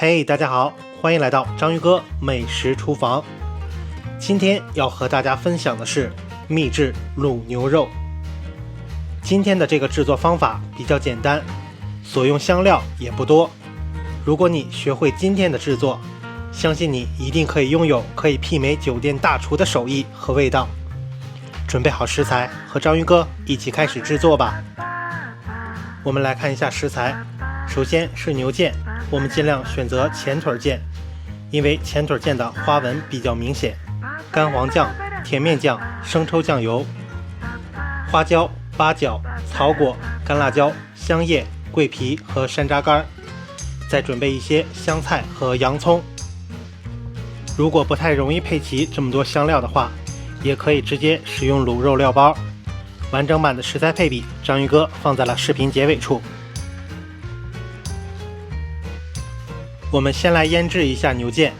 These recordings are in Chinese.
嘿，大家好，欢迎来到章鱼哥美食厨房。今天要和大家分享的是秘制卤牛肉。今天的这个制作方法比较简单，所用香料也不多。如果你学会今天的制作，相信你一定可以拥有可以媲美酒店大厨的手艺和味道。准备好食材，和章鱼哥一起开始制作吧。我们来看一下食材，首先是牛腱，我们尽量选择前腿腱，因为前腿腱的花纹比较明显。干黄酱、甜面酱、生抽酱油、花椒、八角、草果、干辣椒、香叶、桂皮和山楂干，再准备一些香菜和洋葱。如果不太容易配齐这么多香料的话，也可以直接使用卤肉料包。完整版的食材配比，章鱼哥放在了视频结尾处。我们先来腌制一下牛腱，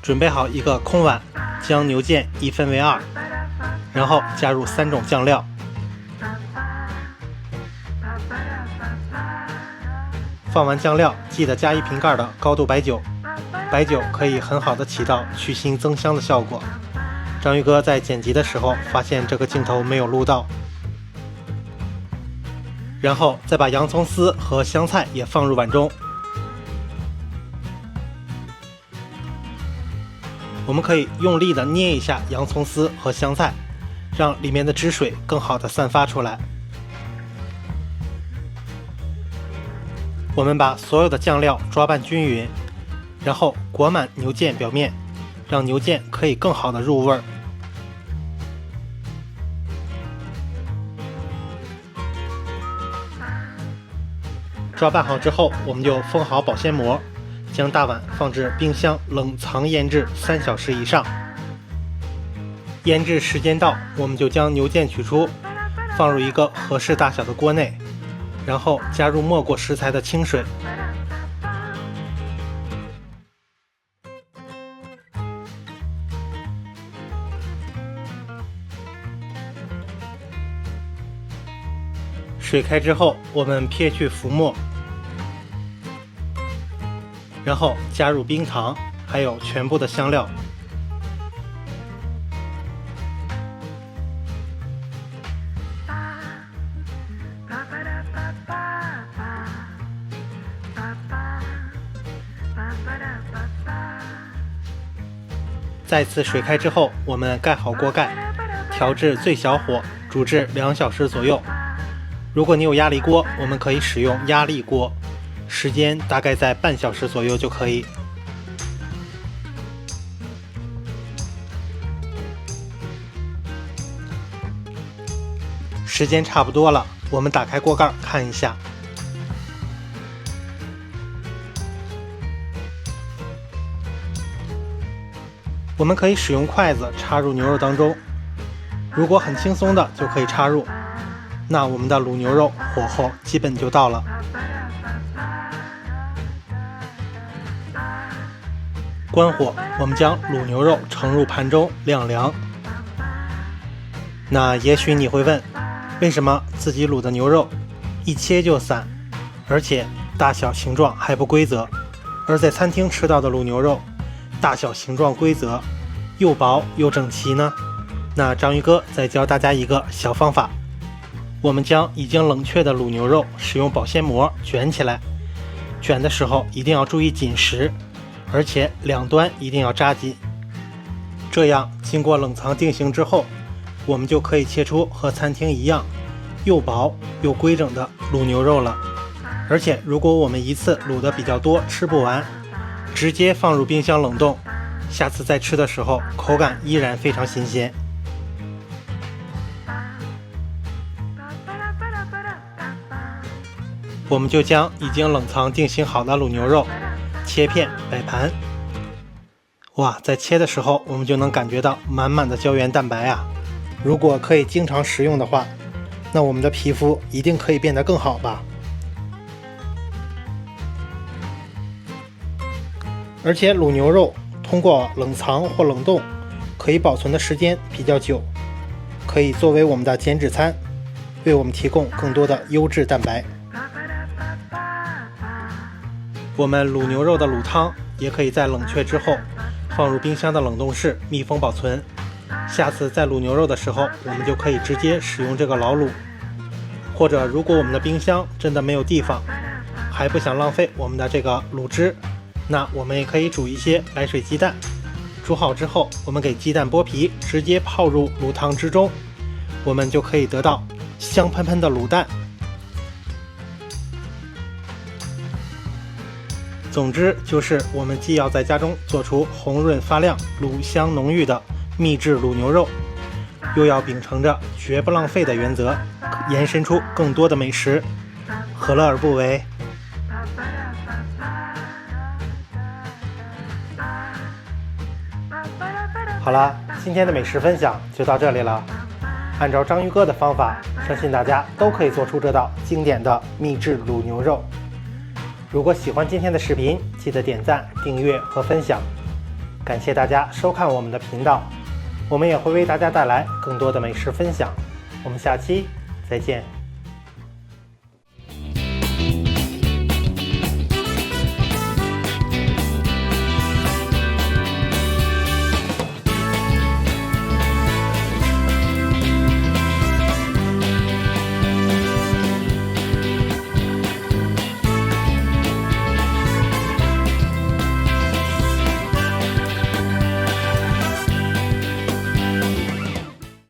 准备好一个空碗，将牛腱一分为二，然后加入3种酱料。放完酱料，记得加1瓶盖的高度白酒，白酒可以很好的起到去腥增香的效果。章鱼哥在剪辑的时候发现这个镜头没有录到，然后再把洋葱丝和香菜也放入碗中。我们可以用力的捏一下洋葱丝和香菜，让里面的汁水更好的散发出来。我们把所有的酱料抓拌均匀，然后裹满牛腱表面，让牛腱可以更好的入味儿。抓拌好之后，我们就封好保鲜膜，将大碗放置冰箱冷藏腌制3小时以上。腌制时间到，我们就将牛腱取出，放入一个合适大小的锅内，然后加入没过食材的清水。水开之后，我们撇去浮沫，然后加入冰糖，还有全部的香料。再次水开之后，我们盖好锅盖，调至最小火，煮至2小时左右。如果你有压力锅，我们可以使用压力锅，时间大概在半小时左右就可以。时间差不多了，我们打开锅盖看一下。我们可以使用筷子插入牛肉当中，如果很轻松的就可以插入，那我们的卤牛肉火候基本就到了。关火，我们将卤牛肉盛入盘中晾凉。那也许你会问，为什么自己卤的牛肉一切就散，而且大小形状还不规则，而在餐厅吃到的卤牛肉大小形状规则，又薄又整齐呢？那章鱼哥再教大家一个小方法。我们将已经冷却的卤牛肉使用保鲜膜卷起来，卷的时候一定要注意紧实，而且两端一定要扎紧。这样经过冷藏定型之后，我们就可以切出和餐厅一样又薄又规整的卤牛肉了。而且如果我们一次卤的比较多，吃不完，直接放入冰箱冷冻，下次再吃的时候口感依然非常新鲜。我们就将已经冷藏定型好的卤牛肉切片摆盘。哇，在切的时候我们就能感觉到满满的胶原蛋白啊！如果可以经常食用的话，那我们的皮肤一定可以变得更好吧。而且卤牛肉通过冷藏或冷冻，可以保存的时间比较久，可以作为我们的减脂餐，为我们提供更多的优质蛋白。我们卤牛肉的卤汤也可以在冷却之后放入冰箱的冷冻室密封保存，下次在卤牛肉的时候，我们就可以直接使用这个老卤。或者如果我们的冰箱真的没有地方，还不想浪费我们的这个卤汁，那我们也可以煮一些白水鸡蛋，煮好之后，我们给鸡蛋剥皮，直接泡入卤汤之中，我们就可以得到香喷喷的卤蛋。总之就是我们既要在家中做出红润发亮、卤香浓郁的秘制卤牛肉，又要秉承着绝不浪费的原则，延伸出更多的美食，何乐而不为？好了，今天的美食分享就到这里了。按照章鱼哥的方法，相信大家都可以做出这道经典的秘制卤牛肉。如果喜欢今天的视频，记得点赞、订阅和分享。感谢大家收看我们的频道，我们也会为大家带来更多的美食分享。我们下期再见。